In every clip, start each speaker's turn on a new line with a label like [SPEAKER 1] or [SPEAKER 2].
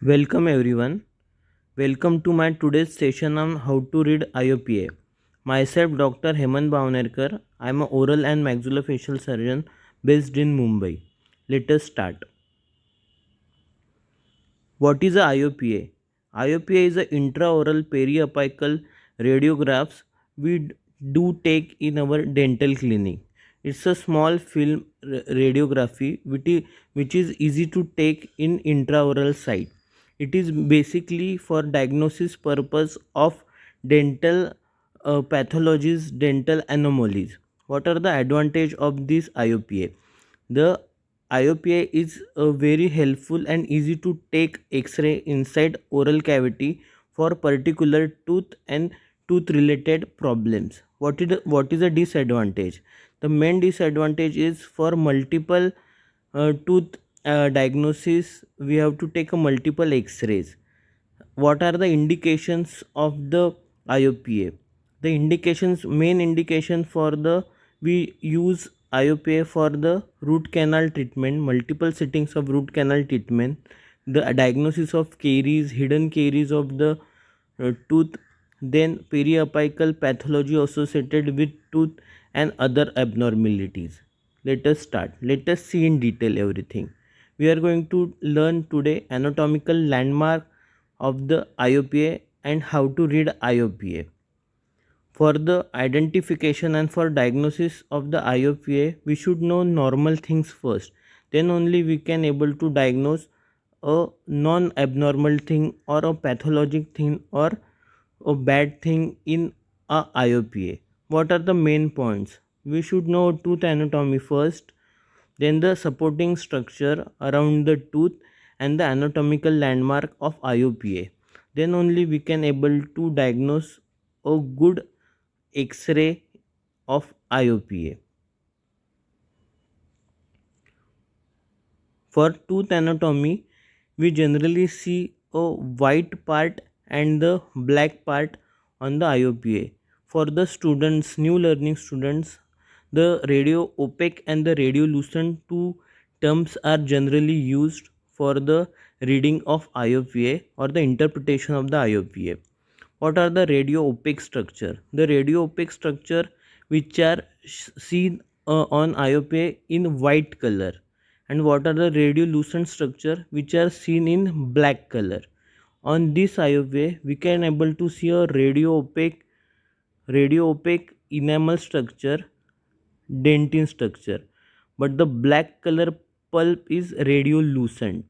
[SPEAKER 1] Welcome everyone. Welcome to my today's session on how to read IOPA. Myself Dr. Hemant Bhavnerkar. I am an oral and maxillofacial surgeon based in Mumbai. Let us start. What is a IOPA? IOPA is an intraoral periapical radiographs we do take in our dental clinic. It's a small film radiography which is easy to take in intraoral site. It is basically for diagnosis purpose of dental pathologies, dental anomalies. What are the advantage of this IOPA? The IOPA is very helpful and easy to take X-ray inside oral cavity for particular tooth and tooth related problems. What is a disadvantage? The main disadvantage is for multiple tooth diagnosis. We have to take a multiple X-rays. What are the indications of the IOPA? The main indication for the we use IOPA for the root canal treatment, multiple settings of root canal treatment, the diagnosis of caries, hidden caries of the tooth, then periapical pathology associated with tooth and other abnormalities. Let us start. Let us see in detail everything. We are going to learn today anatomical landmark of the IOPA and how to read IOPA. For the identification and for diagnosis of the IOPA, we should know normal things first. Then only we can able to diagnose a non-abnormal thing or a pathologic thing or a bad thing in a IOPA. What are the main points? We should know tooth anatomy first, then the supporting structure around the tooth and the anatomical landmark of IOPA. Then only we can able to diagnose a good X-ray of IOPA. For tooth anatomy, we generally see a white part and the black part on the IOPA. For the students, new learning students, the radio opaque and the radiolucent two terms are generally used for the reading of IOPA or the interpretation of the IOPA. What are the radio opaque structure? The radio opaque structure which are seen on IOPA in white color, and what are the radiolucent structure which are seen in black color. On this IOPA we can able to see a radio opaque enamel structure, dentin structure, but the black color pulp is radiolucent,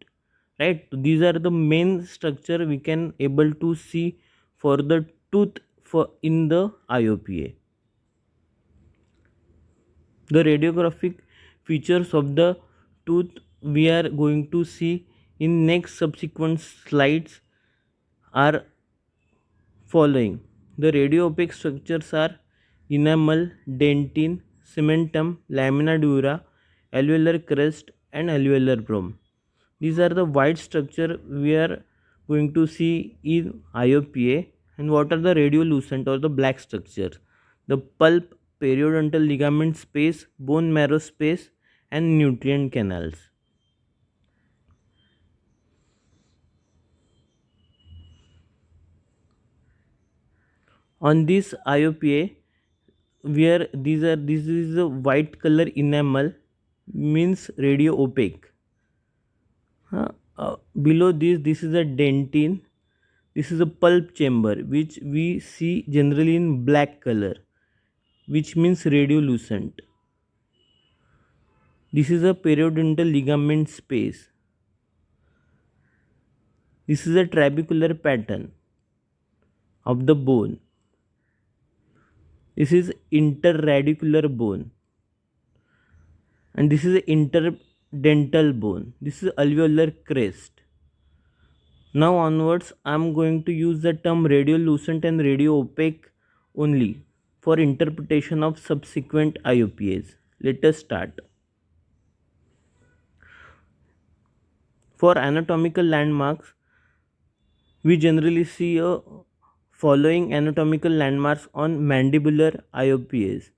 [SPEAKER 1] right? These are the main structure we can able to see for the tooth for in the IOPA. The radiographic features of the tooth we are going to see in next subsequent slides are following. The radiopaque structures are enamel, dentin, cementum, lamina dura, alveolar crest and alveolar brome. These are the white structure we are going to see in IOPA. And what are the radiolucent or the black structures? The pulp, periodontal ligament space, bone marrow space and nutrient canals. On this IOPA, where this is a white color enamel means radio opaque. Below this is a dentin. This is a pulp chamber which we see generally in black color, which means radiolucent. This is a periodontal ligament space. This is a trabecular pattern of the bone. This is interradicular bone. And this is interdental bone. This is alveolar crest. Now onwards, I am going to use the term radiolucent and radioopaque only for interpretation of subsequent IOPAs. Let us start. For anatomical landmarks, we generally see a following anatomical landmarks on mandibular IOPAs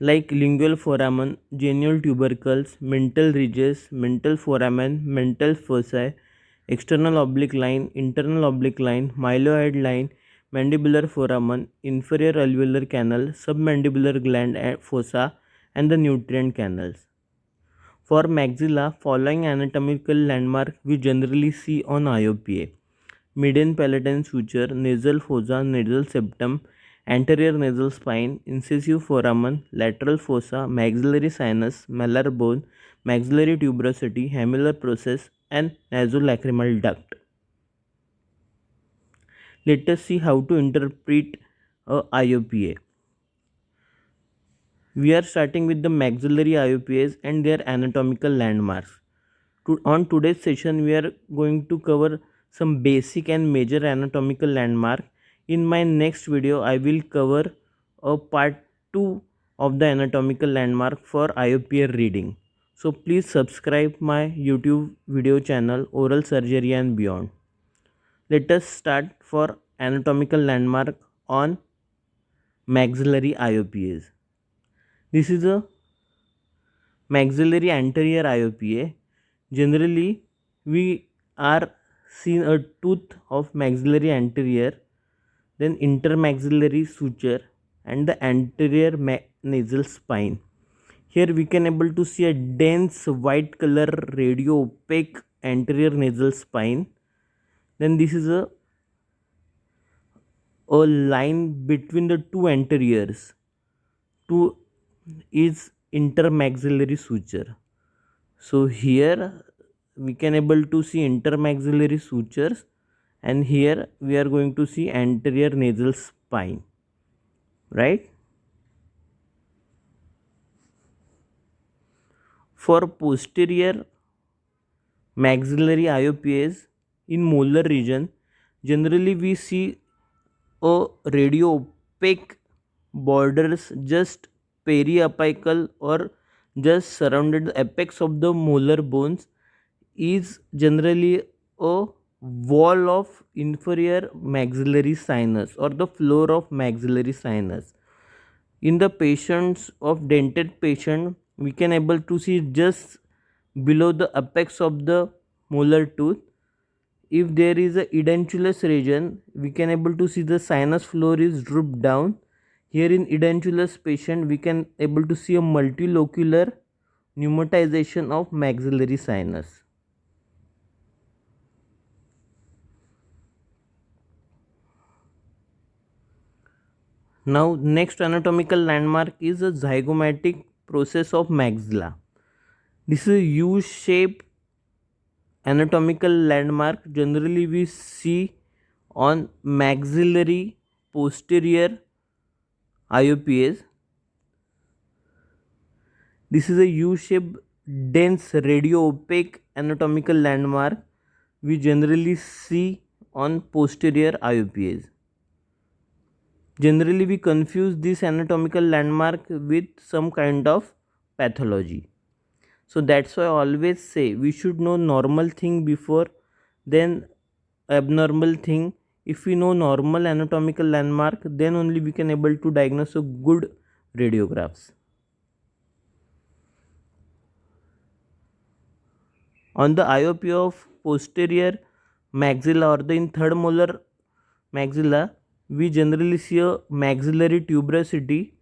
[SPEAKER 1] like lingual foramen, genial tubercles, mental ridges, mental foramen, mental foci, external oblique line, internal oblique line, mylohyoid line, mandibular foramen, inferior alveolar canal, submandibular gland and fossa, and the nutrient canals. For maxilla, following anatomical landmark we generally see on IOPA: median palatine suture, nasal fossa, nasal septum, anterior nasal spine, incisive foramen, lateral fossa, maxillary sinus, malar bone, maxillary tuberosity, hamular process, and nasolacrimal duct. Let us see how to interpret a IOPA. We are starting with the maxillary IOPAs and their anatomical landmarks. On today's session, we are going to cover some basic and major anatomical landmark. In my next video, I will cover a part 2 of the anatomical landmark for IOPA reading. So please subscribe my YouTube video channel Oral Surgery and Beyond. Let us start for anatomical landmark on maxillary IOPAs. This is a maxillary anterior IOPA. Generally, we are seen a tooth of maxillary anterior, then intermaxillary suture, and the anterior nasal spine. Here we can able to see a dense white color radio opaque anterior nasal spine. Then this is a line between the two anteriors. Two is intermaxillary suture. So here we can able to see intermaxillary sutures, and here we are going to see anterior nasal spine, right? For posterior maxillary IOPAs in molar region, generally we see a radio opaque borders just periapical or just surrounded the apex of the molar bones is generally a wall of inferior maxillary sinus or the floor of maxillary sinus. In the patients of dented patient, we can able to see just below the apex of the molar tooth. If there is a edentulous region, we can able to see the sinus floor is drooped down. Here in edentulous patient, we can able to see a multilocular pneumatization of maxillary sinus. Now next anatomical landmark is a zygomatic process of maxilla. This is a U-shaped anatomical landmark. Generally we see on maxillary posterior IOPAs. This is a U-shaped dense radio opaque anatomical landmark we generally see on posterior IOPAs. Generally we confuse this anatomical landmark with some kind of pathology. So that's why I always say we should know normal thing before then abnormal thing. If we know normal anatomical landmark, then only we can able to diagnose a good radiographs. On the IOP of posterior maxilla or the in third molar maxilla, we generally see a maxillary tuberosity,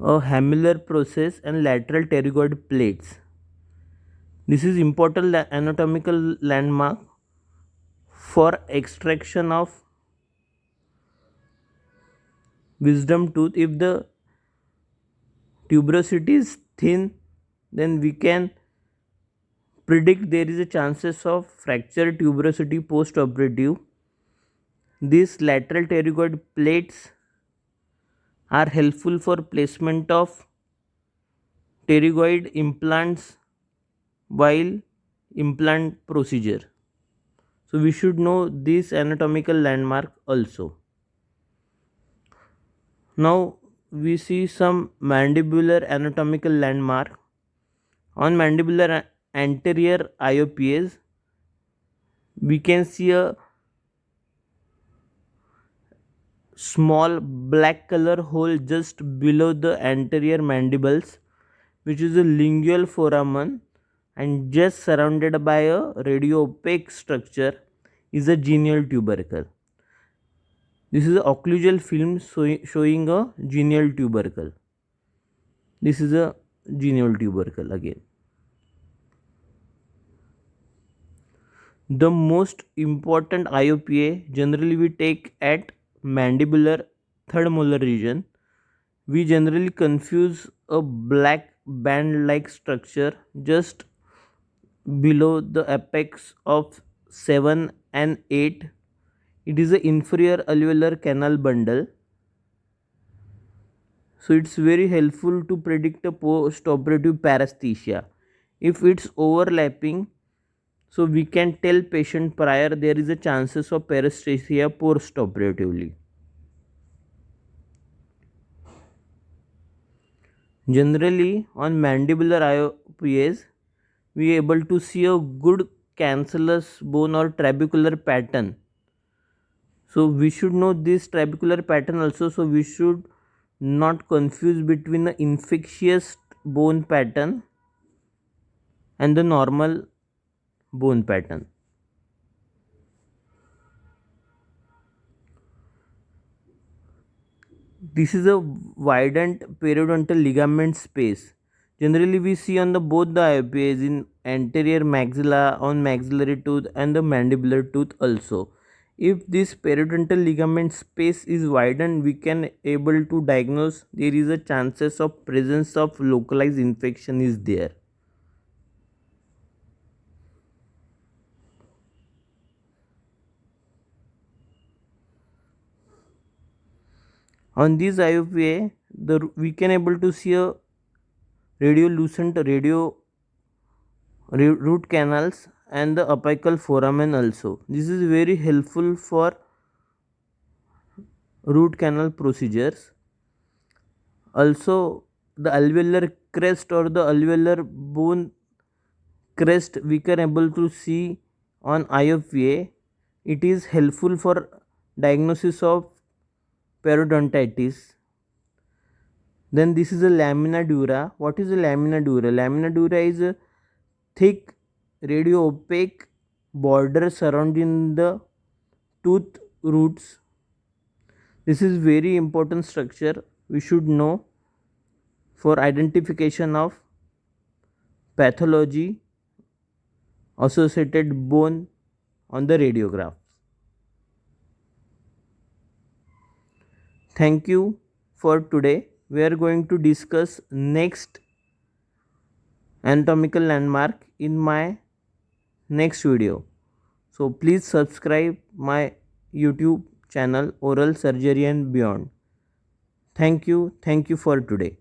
[SPEAKER 1] a hamular process, and lateral pterygoid plates. This is important anatomical landmark for extraction of wisdom tooth. If the tuberosity is thin, then we can predict there is a chances of fracture tuberosity post operative. These lateral pterygoid plates are helpful for placement of pterygoid implants while implant procedure. So we should know this anatomical landmark also. Now we see some mandibular anatomical landmark. On mandibular anterior IOPAs, we can see a small black color hole just below the anterior mandibles, which is a lingual foramen, and just surrounded by a radio opaque structure is a genial tubercle. This is a occlusal film showing a genial tubercle. This is a genial tubercle again. The most important IOPA generally we take at mandibular third molar region. We generally confuse a black band like structure just below the apex of 7 and 8. It is the inferior alveolar canal bundle. So it's very helpful to predict a post-operative paresthesia. If it's overlapping, so we can tell patient prior there is a chances of paresthesia post-operatively. Generally, on mandibular IOPAs, we are able to see a good cancellous bone or trabecular pattern. So we should know this trabecular pattern also. So we should not confuse between the infectious bone pattern and the normal bone pattern. This is a widened periodontal ligament space. Generally, we see on the both the IOPAs in anterior maxilla, on maxillary tooth and the mandibular tooth also. If this periodontal ligament space is widened, we can able to diagnose there is a chances of presence of localized infection is there. On this IOPA, we can able to see a radiolucent root canals and the apical foramen also. This is very helpful for root canal procedures. Also, the alveolar crest or the alveolar bone crest we can able to see on IOPA. It is helpful for diagnosis of periodontitis. Then this is a lamina dura. What is a lamina dura? Lamina dura is a thick radio opaque border surrounding the tooth roots. This is very important structure we should know for identification of pathology associated bone on the radiograph. Thank you for today. We are going to discuss next anatomical landmark in my next video. So please subscribe my YouTube channel Oral Surgery and Beyond. Thank you for today.